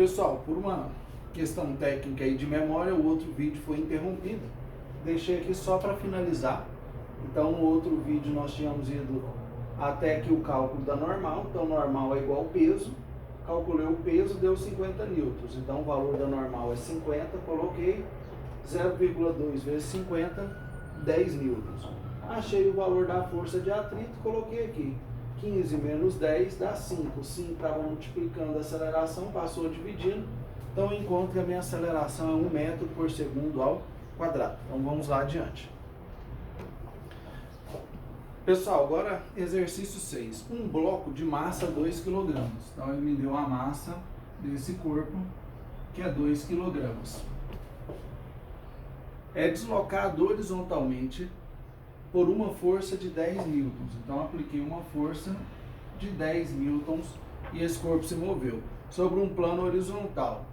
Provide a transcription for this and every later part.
Pessoal, por uma questão técnica aí de memória, o outro vídeo foi interrompido. Deixei aqui só para finalizar. Então, no outro vídeo nós tínhamos ido até aqui o cálculo da normal. Então, normal é igual ao peso. Calculei o peso, deu 50 newtons. Então, o valor da normal é 50. Coloquei 0,2 vezes 50, 10 newtons. Achei o valor da força de atrito, coloquei aqui. 15 menos 10 dá 5. 5 estava multiplicando a aceleração, passou dividindo. Então, eu encontro que a minha aceleração é 1 metro por segundo ao quadrado. Então, vamos lá adiante. Pessoal, agora exercício 6. Um bloco de massa 2 kg. Então, ele me deu a massa desse corpo, que é 2 kg. É deslocado horizontalmente por uma força de 10 newtons. Então, apliquei uma força de 10 newtons e esse corpo se moveu sobre um plano horizontal.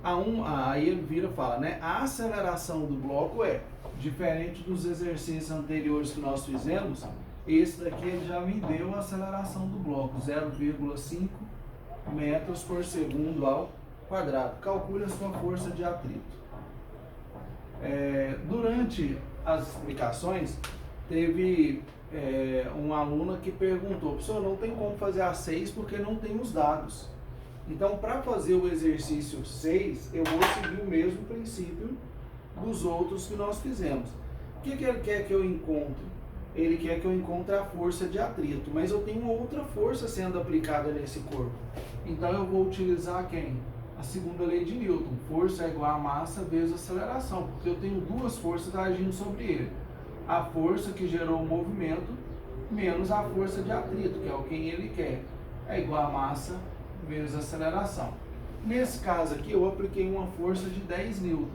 Aí ele vira e fala, né? A aceleração do bloco é diferente dos exercícios anteriores que nós fizemos. Esse daqui ele já me deu a aceleração do bloco, 0,5 metros por segundo ao quadrado. Calcule a sua força de atrito. Durante as explicações, teve uma aluna que perguntou: professor, não tem como fazer a 6 porque não tem os dados. Então, para fazer o exercício 6, eu vou seguir o mesmo princípio dos outros que nós fizemos. O que ele quer que eu encontre? Ele quer que eu encontre a força de atrito, mas eu tenho outra força sendo aplicada nesse corpo. Então, eu vou utilizar quem? A segunda lei de Newton. Força é igual a massa vezes aceleração, porque eu tenho duas forças agindo sobre ele. A força que gerou o movimento menos a força de atrito, que é o que ele quer. É igual a massa vezes aceleração. Nesse caso aqui, eu apliquei uma força de 10 newtons,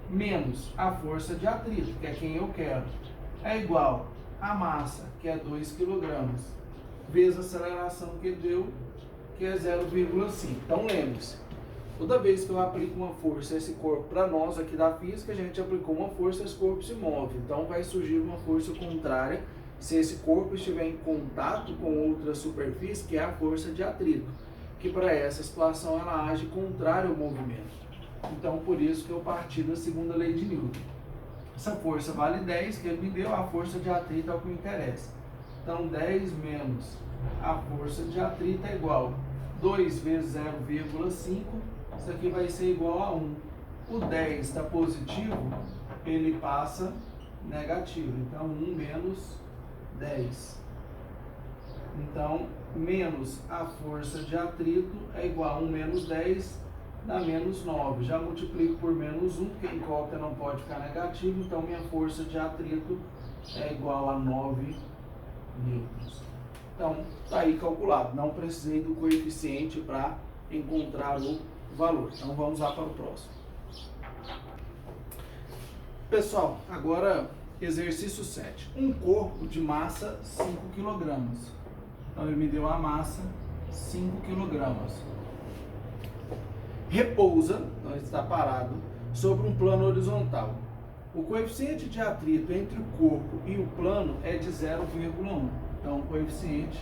menos a força de atrito, que é quem eu quero. É igual a massa, que é 2 kg, vezes a aceleração que deu, que é 0,5. Então, lembre-se, toda vez que eu aplico uma força a esse corpo, para nós aqui da física, a gente aplicou uma força, esse corpo se move. Então, vai surgir uma força contrária se esse corpo estiver em contato com outra superfície, que é a força de atrito, que para essa situação ela age contrária ao movimento. Então, por isso que eu parti da segunda lei de Newton. Essa força vale 10, que ele me deu, a força de atrito é o que me interessa. Então, 10 menos a força de atrito é igual a 2 vezes 0,5, isso aqui vai ser igual a 1. O 10 está positivo, ele passa negativo. Então, 1 menos 10. Então, menos a força de atrito é igual a 1 menos 10, dá menos 9. Já multiplico por menos 1, porque incógnita não pode ficar negativo, então minha força de atrito é igual a 9 newtons. Então, está aí calculado. Não precisei do coeficiente para encontrar o valor. Então, vamos lá para o próximo. Pessoal, agora exercício 7. Um corpo de massa 5 kg. Então, ele me deu a massa 5 kg. Repousa, então está parado, sobre um plano horizontal. O coeficiente de atrito entre o corpo e o plano é de 0,1. Então, o coeficiente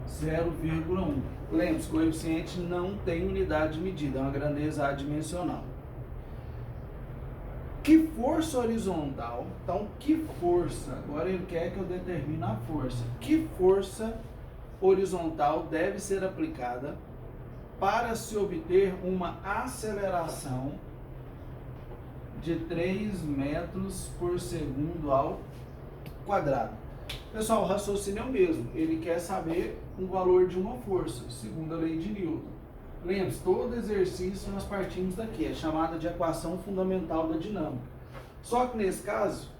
0,1. Lembre-se, o coeficiente não tem unidade de medida, é uma grandeza adimensional. Que força horizontal, então que força, agora ele quer que eu determine a força. Que força horizontal deve ser aplicada para se obter uma aceleração de 3 metros por segundo ao quadrado? Pessoal, o raciocínio é o mesmo. Ele quer saber um valor de uma força, segundo a lei de Newton. Lembre-se, todo exercício nós partimos daqui, é chamada de equação fundamental da dinâmica. Só que nesse caso,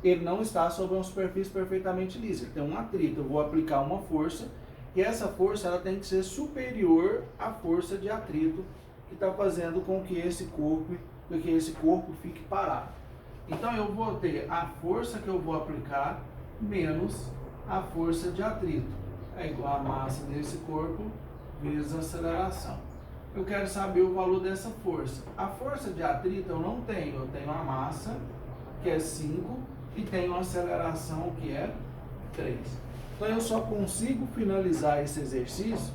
ele não está sobre uma superfície perfeitamente lisa, ele tem um atrito. Eu vou aplicar uma força, e essa força ela tem que ser superior à força de atrito que está fazendo com que esse corpo fique parado. Então eu vou ter a força que eu vou aplicar menos a força de atrito. É igual a massa desse corpo vezes a aceleração. Eu quero saber o valor dessa força. A força de atrito eu não tenho. Eu tenho a massa, que é 5, e tenho a aceleração, que é 3. Então eu só consigo finalizar esse exercício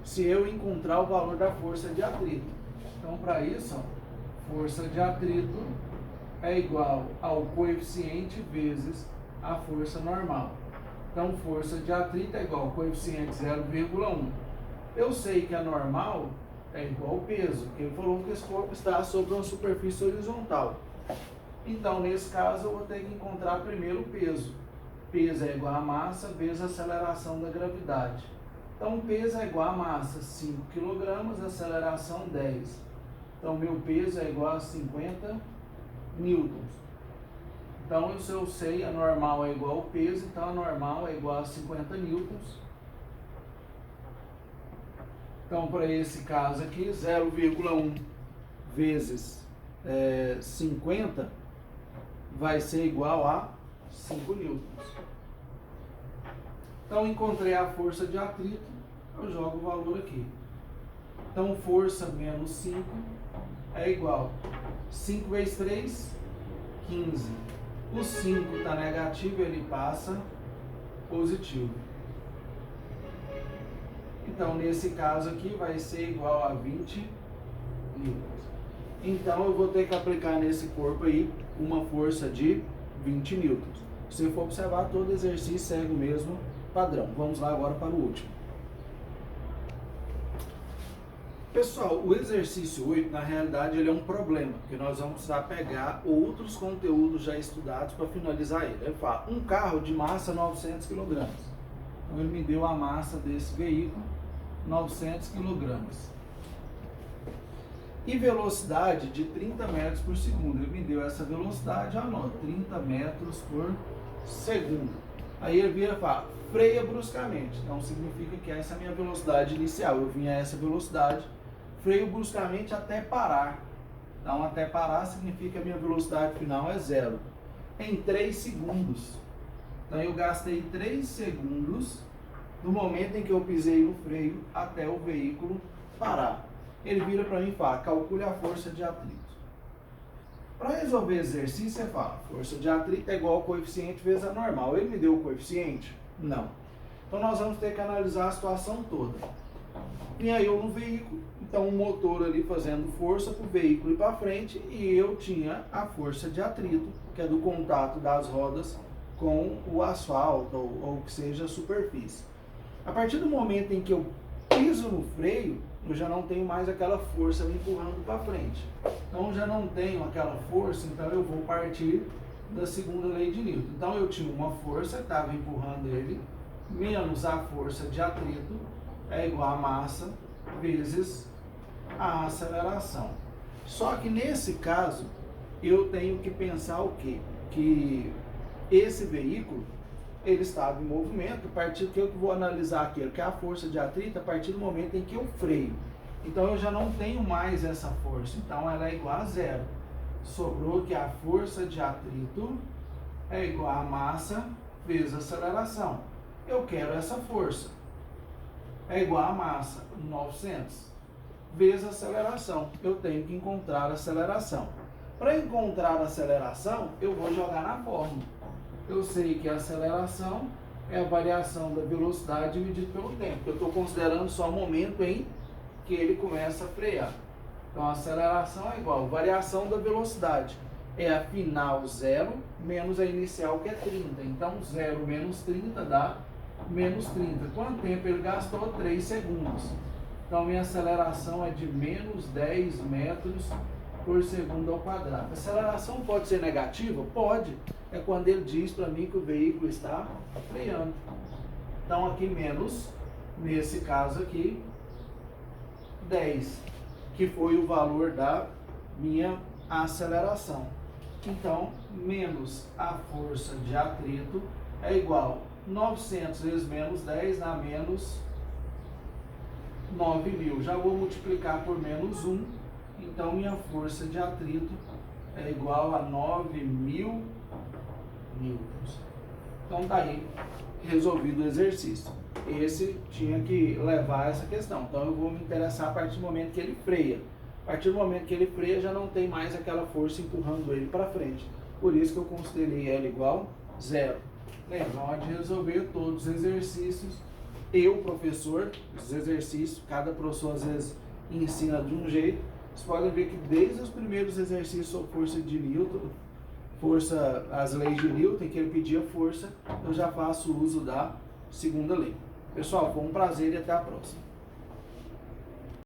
se eu encontrar o valor da força de atrito. Então, para isso, ó, força de atrito é igual ao coeficiente vezes a força normal. Então, força de atrito é igual ao coeficiente 0,1. Eu sei que a normal é igual ao peso, porque ele falou que esse corpo está sobre uma superfície horizontal. Então, nesse caso, eu vou ter que encontrar primeiro o peso. Peso é igual a massa vezes a aceleração da gravidade. Então, peso é igual a massa, 5 kg, aceleração 10. Então, meu peso é igual a 50 newtons. Então, se eu sei, a normal é igual ao peso, então a normal é igual a 50 newtons. Então, para esse caso aqui, 0,1 vezes 50 vai ser igual a 5 newtons. Então, encontrei a força de atrito, eu jogo o valor aqui. Então, força menos 5 é igual a 5 vezes 3, 15. O 5 está negativo, ele passa positivo. Então, nesse caso aqui, vai ser igual a 20 newtons. Então, eu vou ter que aplicar nesse corpo aí uma força de 20 newtons. Se você for observar, todo exercício segue o mesmo padrão. Vamos lá agora para o último. Pessoal, o exercício 8, na realidade, ele é um problema, porque nós vamos precisar pegar outros conteúdos já estudados para finalizar ele. Ele fala, um carro de massa 900 kg. Então, ele me deu a massa desse veículo, 900 kg. E velocidade de 30 metros por segundo. Ele me deu essa velocidade, anota, 30 metros por segundo. Aí ele vira e fala, freia bruscamente. Então significa que essa é a minha velocidade inicial. Eu vim a essa velocidade, freio bruscamente até parar. Então até parar significa que a minha velocidade final é 0. Em 3 segundos. Então eu gastei 3 segundos do momento em que eu pisei no freio até o veículo parar. Ele vira para mim e fala, calcule a força de atrito. Para resolver esse exercício, você fala, força de atrito é igual ao coeficiente vezes a normal. Ele me deu o coeficiente? Não. Então nós vamos ter que analisar a situação toda. E aí eu no veículo, então o motor ali fazendo força para o veículo ir para frente, e eu tinha a força de atrito, que é do contato das rodas com o asfalto ou que seja a superfície. A partir do momento em que eu piso no freio, eu já não tenho mais aquela força me empurrando para frente. Então, já não tenho aquela força, então eu vou partir da segunda lei de Newton. Então, eu tinha uma força que estava empurrando ele, menos a força de atrito, é igual a massa, vezes a aceleração. Só que nesse caso, eu tenho que pensar o quê? Que esse veículo, ele estava em movimento, a partir do que eu vou analisar aqui, que é a força de atrito, a partir do momento em que eu freio. Então eu já não tenho mais essa força, então ela é igual a 0. Sobrou que a força de atrito é igual a massa vezes a aceleração. Eu quero essa força. É igual a massa, 900, vezes a aceleração. Eu tenho que encontrar a aceleração. Para encontrar a aceleração, eu vou jogar na fórmula. Eu sei que a aceleração é a variação da velocidade dividido pelo tempo. Eu estou considerando só o momento em que ele começa a frear. Então, a aceleração é igual a variação da velocidade. É a final 0 menos a inicial, que é 30. Então, 0 menos 30 dá menos 30. Quanto tempo ele gastou? 3 segundos. Então, minha aceleração é de menos 10 metros por segundo ao quadrado. A aceleração pode ser negativa? Pode. É quando ele diz para mim que o veículo está freando. Então, aqui menos, nesse caso aqui, 10, que foi o valor da minha aceleração. Então, menos a força de atrito é igual a 900 vezes menos 10 dá menos 9.000. Já vou multiplicar por menos 1, então minha força de atrito é igual a 9.000 newtons. Então tá aí resolvido o exercício. Esse tinha que levar essa questão. Então eu vou me interessar a partir do momento que ele freia. A partir do momento que ele freia, já não tem mais aquela força empurrando ele para frente. Por isso que eu considerei L igual 0. Lembra, na hora de resolver todos os exercícios, eu, professor, os exercícios, cada professor às vezes ensina de um jeito. Vocês podem ver que desde os primeiros exercícios sobre força de Newton, as leis de Newton, que ele pedia força, eu já faço uso da segunda lei. Pessoal, foi um prazer e até a próxima.